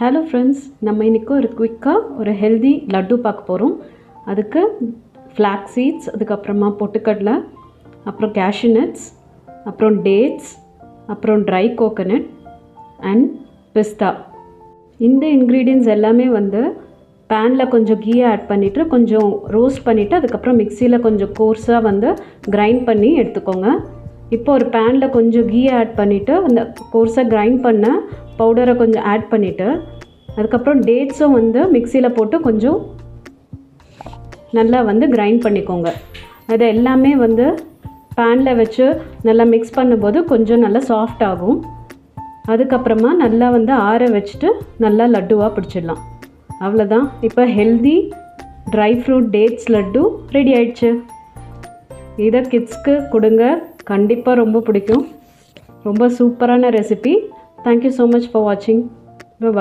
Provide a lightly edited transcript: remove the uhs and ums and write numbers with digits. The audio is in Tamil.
ஹலோ ஃப்ரெண்ட்ஸ், நம்ம இன்றைக்கி ஒரு குயிக்காக ஒரு ஹெல்தி லட்டு பார்க்க போகிறோம். அதுக்கு ஃப்ளாக்ஸ் சீட்ஸ், அதுக்கப்புறமா பொட்டுக்கடலை, அப்புறம் கேஷ்யூ நட்ஸ், அப்புறம் டேட்ஸ், அப்புறம் ட்ரை கோகோனட் அண்ட் பிஸ்தா. இந்த இன்க்ரீடியன்ட்ஸ் எல்லாமே பேனில் கொஞ்சம் கீயை ஆட் பண்ணிவிட்டு கொஞ்சம் ரோஸ்ட் பண்ணிவிட்டு அதுக்கப்புறம் மிக்சியில் கொஞ்சம் கோர்ஸாக கிரைண்ட் பண்ணி எடுத்துக்கோங்க. இப்போ ஒரு பேனில் கொஞ்சம் கீயை ஆட் பண்ணிவிட்டு அந்த கோர்ஸாக கிரைண்ட் பண்ண பவுடரை கொஞ்சம் ஆட் பண்ணிவிட்டு அதுக்கப்புறம் டேட்ஸும் மிக்சியில் போட்டு கொஞ்சம் நல்லா கிரைண்ட் பண்ணிக்கோங்க. அதை எல்லாமே பேனில் வச்சு நல்லா மிக்ஸ் பண்ணும்போது கொஞ்சம் நல்லா சாஃப்ட் ஆகும். அதுக்கப்புறமா நல்லா ஆற வச்சுட்டு நல்லா லட்டுவாக பிடிச்சிடலாம். அவ்வளோதான். இப்போ healthy dry fruit dates laddu ready ஆயிடுச்சு. இதை கிட்ஸ்க்கு கொடுங்க, கண்டிப்பாக ரொம்ப பிடிக்கும். ரொம்ப சூப்பரான recipe. Thank you so much for வாட்சிங்.